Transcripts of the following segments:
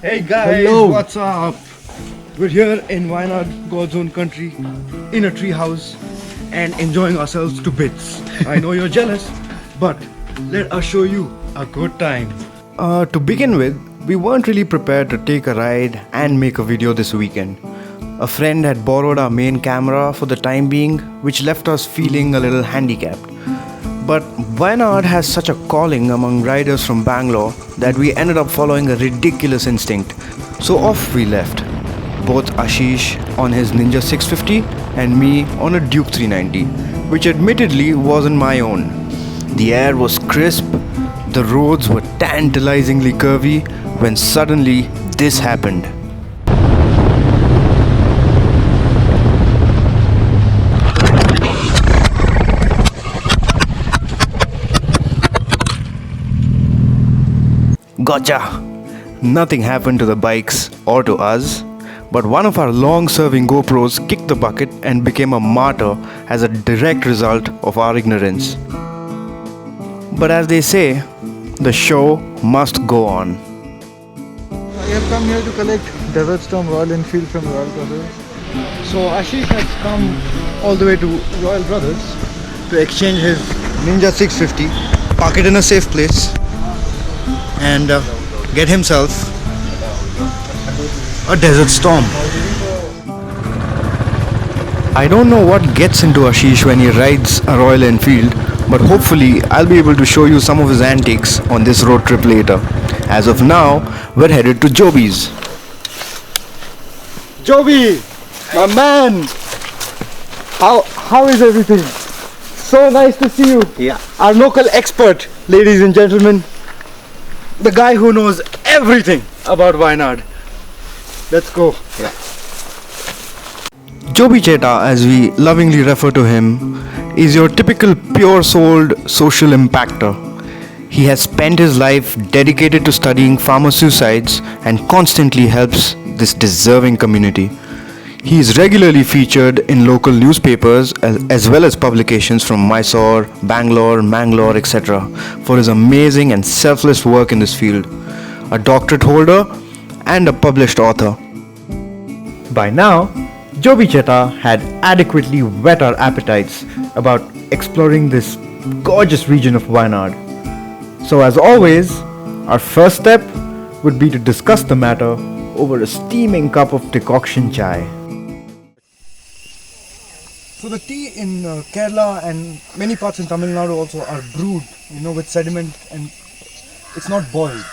Hey guys, Hello. what's up? We're here in Wayanad, God's own country, in a tree house and enjoying ourselves to bits. I know you're jealous, but let us show you a good time. To begin with, we weren't really prepared to take a ride and make a video this weekend. A friend had borrowed our main camera for the time being, which left us feeling a little handicapped. But Wayanad has such a calling among riders from Bangalore that we ended up following a ridiculous instinct. So off we left. Both Ashish on his Ninja 650 and me on a Duke 390, which admittedly wasn't my own. The air was crisp, the roads were tantalizingly curvy when suddenly this happened. Gotcha! Nothing happened to the bikes or to us, but one of our long-serving GoPros kicked the bucket and became a martyr as a direct result of our ignorance. But as they say, the show must go on. I have come here to collect Desert Storm Royal Enfield from Royal Brothers. So Ashish has come all the way to Royal Brothers to exchange his Ninja 650, park it in a safe place, and get himself a Desert Storm. I don't know what gets into Ashish when he rides a Royal Enfield, but hopefully I'll be able to show you some of his antics on this road trip later. As of now, we're headed to Joby's. Joby, my man, how is everything? So nice to see you. Yeah. Our local expert, ladies and gentlemen. The guy who knows everything about Wayanad. Let's go. Yeah. Joby Cheta, as we lovingly refer to him, is your typical pure-souled social impactor. He has spent his life dedicated to studying farmer suicides and constantly helps this deserving community. He is regularly featured in local newspapers as well as publications from Mysore, Bangalore, Mangalore, etc. for his amazing and selfless work in this field. A doctorate holder and a published author. By now, Joby Cheta had adequately whet our appetites about exploring this gorgeous region of Wayanad. So as always, our first step would be to discuss the matter over a steaming cup of decoction chai. So the tea in Kerala and many parts in Tamil Nadu also are brewed, with sediment, and it's not boiled.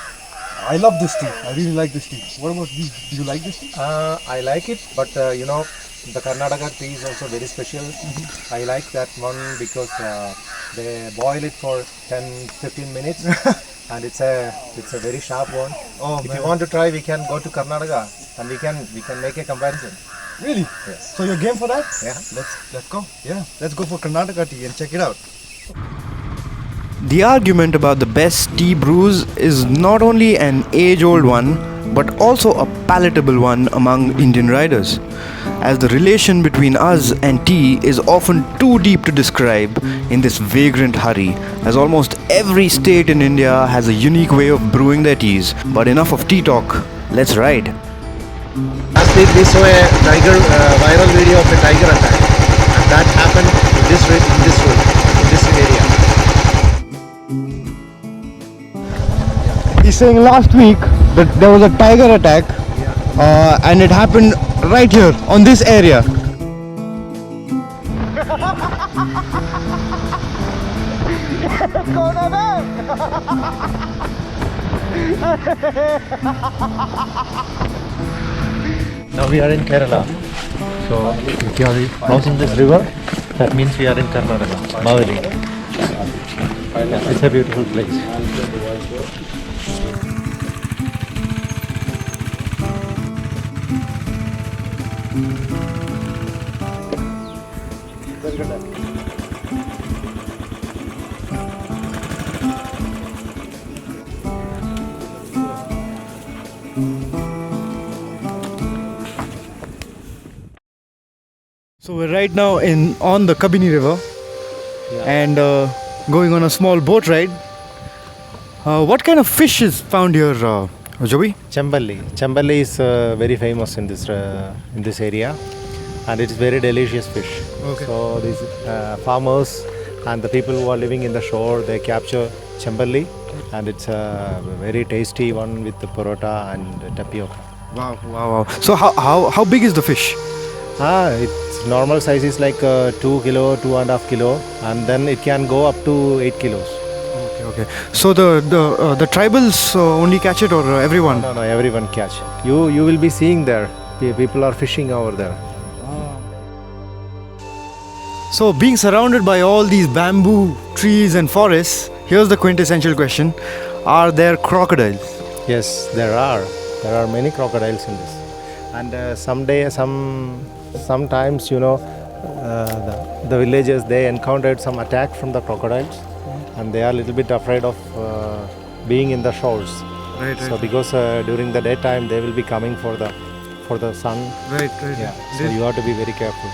I love this tea. I really like this tea. What about you? Do you like this tea? I like it, but the Karnataka tea is also very special. I like that one because they boil it for 10-15 minutes and it's a very sharp one. Oh, if man. you want to try, we can go to Karnataka and we can make a comparison. Really? Yes. So you're game for that? Yeah. Let's go. Yeah, let's go for Karnataka tea and check it out. The argument about the best tea brews is not only an age-old one, but also a palatable one among Indian riders, as the relation between us and tea is often too deep to describe in this vagrant hurry, as almost every state in India has a unique way of brewing their teas. But enough of tea talk, let's ride. Last week we saw a viral video of a tiger attack, and that happened in this area. He's saying last week that there was a tiger attack, and it happened right here on this area. Now we are in Kerala. So if you are crossing this river, that means we are in Karnataka, Mavali. It's a beautiful place. So we're right now on the Kabini River, and going on a small boat ride. What kind of fish is found here, Joby? Chamballi. Chamballi is very famous in this area, and it is very delicious fish. Okay. So these farmers and the people who are living in the shore, they capture chamballi, and it's a very tasty one with the parota and tapioca. Wow. So how big is the fish? Its normal size is like 2 kilo, 2.5 kilo, and then it can go up to 8 kilos. Okay. So the tribals only catch it, or everyone? No, everyone catch. You will be seeing there. People are fishing over there. So being surrounded by all these bamboo trees and forests, here's the quintessential question: are there crocodiles? Yes, there are. There are many crocodiles in this, and sometimes the villagers, they encountered some attack from the crocodiles, and they are a little bit afraid of being in the shores. Right. So because during the daytime they will be coming for the sun. Right. Yeah. So you have to be very careful.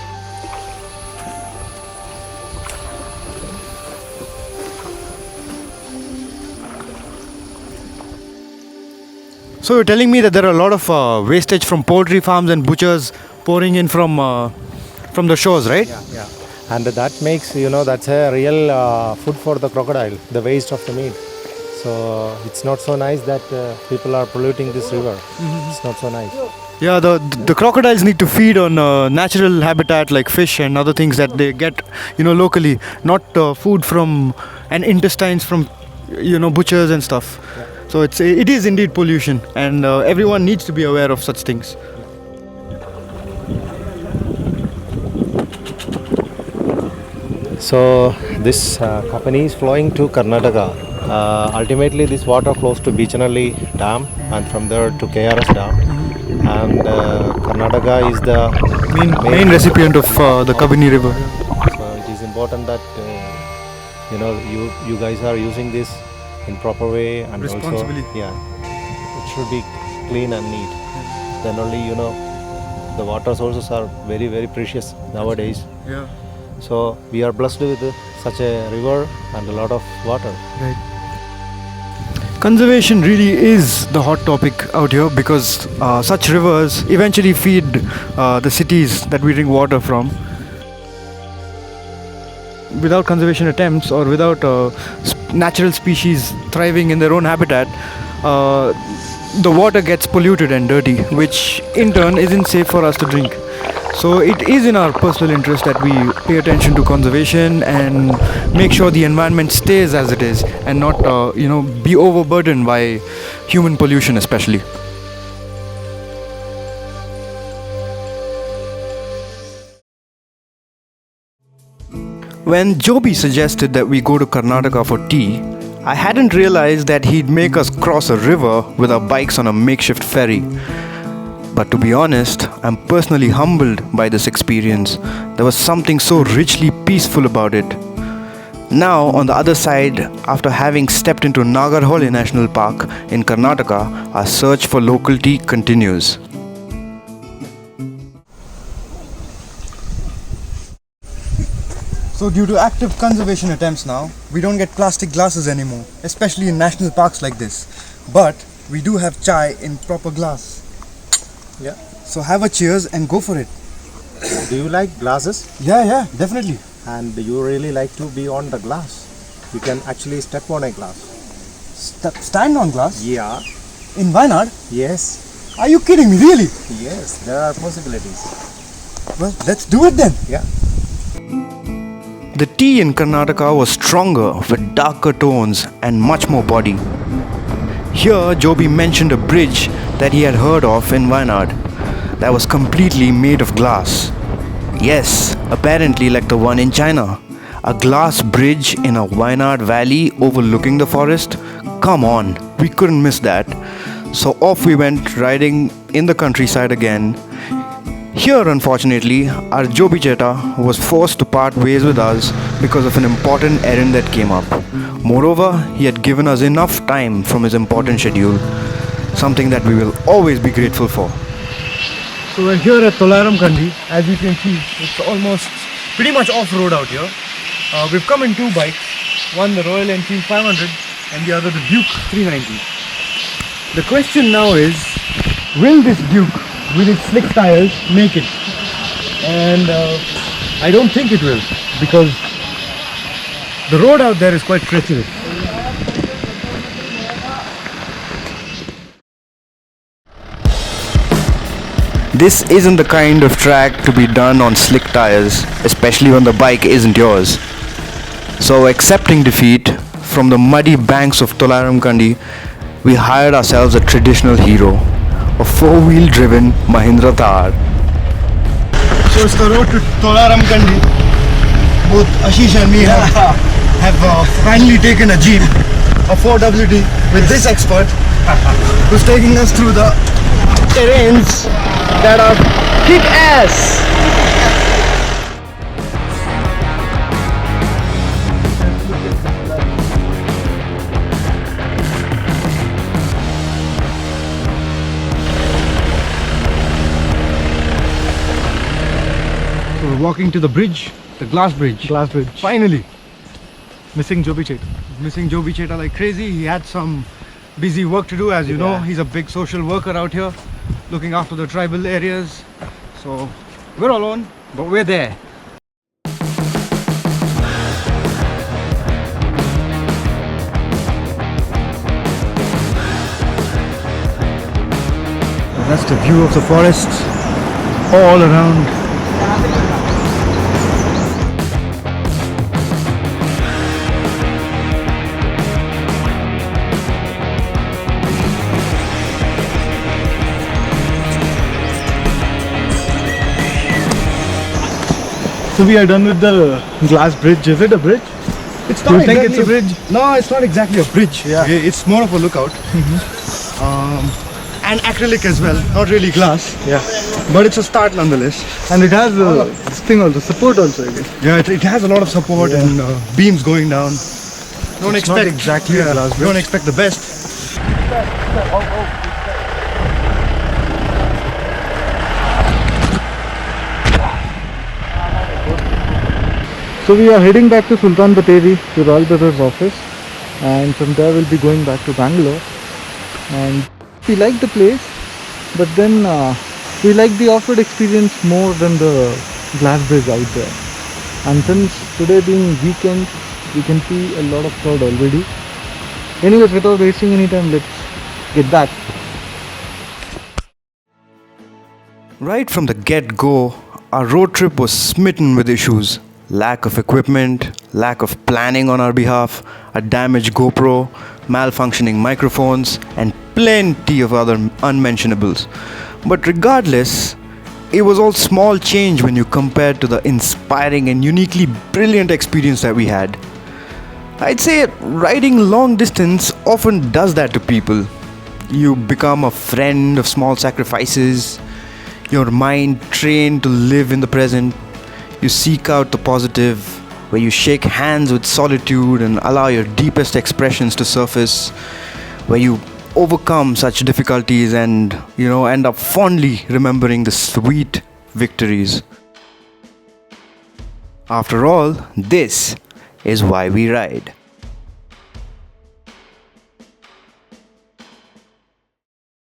So you're telling me that there are a lot of wastage from poultry farms and butchers pouring in from the shores, right? Yeah. And that makes, that's a real food for the crocodile, the waste of the meat. So it's not so nice that people are polluting this river. It's not so nice. Yeah, the crocodiles need to feed on natural habitat like fish and other things that they get, locally, not food from and intestines from, butchers and stuff. Yeah. So it is indeed pollution, and everyone needs to be aware of such things. So this company is flowing to Karnataka. Ultimately, this water flows to Beechanalli Dam, and from there to KRS Dam. And Karnataka is the Main recipient of the Kabini River. So it is important that you guys are using this in proper way, and Responsibly. also it should be clean and neat. Then only the water sources are very, very precious nowadays. Yeah. So we are blessed with such a river and a lot of water. Right. Conservation really is the hot topic out here, because such rivers eventually feed the cities that we drink water from. Without conservation attempts, or without natural species thriving in their own habitat, the water gets polluted and dirty, which in turn isn't safe for us to drink. So it is in our personal interest that we pay attention to conservation and make sure the environment stays as it is, and not be overburdened by human pollution especially. When Joby suggested that we go to Karnataka for tea, I hadn't realized that he'd make us cross a river with our bikes on a makeshift ferry. But to be honest, I'm personally humbled by this experience. There was something so richly peaceful about it. Now, on the other side, after having stepped into Nagarhole National Park in Karnataka, our search for local tea continues. So due to active conservation attempts now, we don't get plastic glasses anymore, especially in national parks like this. But we do have chai in proper glass. Yeah. So have a cheers and go for it. Do you like glasses? Yeah, definitely. And you really like to be on the glass? You can actually step on a glass. Stand on glass? Yeah. In Wayanad? Yes. Are you kidding me, really? Yes, there are possibilities. Well, let's do it then. Yeah. The tea in Karnataka was stronger, with darker tones and much more body. Here, Joby mentioned a bridge that he had heard of in Wayanad that was completely made of glass. Yes, apparently like the one in China. A glass bridge in a Wayanad valley overlooking the forest? Come on, we couldn't miss that. So off we went, riding in the countryside again. Here, unfortunately, our Joby Cheta was forced to part ways with us because of an important errand that came up. Moreover, he had given us enough time from his important schedule, something that we will always be grateful for. So we're here at Tolaram Kandi. As you can see, it's almost pretty much off-road out here. We've come in two bikes, one the Royal Enfield 500 and the other the Duke 390. The question now is, will this Duke with its slick tires make it? And I don't think it will, because the road out there is quite treacherous. This isn't the kind of track to be done on slick tires, especially when the bike isn't yours. So, accepting defeat from the muddy banks of Tolaramkandi, we hired ourselves a traditional hero, a four-wheel driven Mahindra Thar. So it's the road to Tolaramkandi. Both Ashish and me have finally taken a Jeep, a 4WD with this expert who's taking us through the terrains that are kick-ass. So we're walking to the bridge, the glass bridge. Glass bridge. Finally. Missing Joby Cheta. Missing Joby Cheta like crazy. He had some busy work to do, as you know. Yeah. He's a big social worker out here, looking after the tribal areas. So we're alone, but we're there. That's the view of the forests all around. So we are done with the glass bridge. Is it a bridge? It's Do you think it's a bridge? No, it's not exactly a bridge. Yeah. It's more of a lookout. And acrylic as well, not really glass. Yeah. But it's a start nonetheless. And it has this thing also, support also, I guess. Yeah, it has a lot of support Yeah. and beams going down. Don't It's not expect exactly a glass bridge. Don't expect the best. So we are heading back to Sultan Bathery, to Royal Brothers office, and from there we'll be going back to Bangalore. And we like the place, but then we like the off-road experience more than the glass bridge out there. And since today being weekend, we can see a lot of crowd already. Anyways, without wasting any time, let's get back. Right from the get-go, our road trip was smitten with issues. Lack of equipment, lack of planning on our behalf, a damaged GoPro, malfunctioning microphones, and plenty of other unmentionables. But regardless, it was all small change when you compare to the inspiring and uniquely brilliant experience that we had. I'd say riding long distance often does that to people. You become a friend of small sacrifices, your mind trained to live in the present. You seek out the positive, where you shake hands with solitude and allow your deepest expressions to surface, where you overcome such difficulties and, end up fondly remembering the sweet victories. After all, this is why we ride.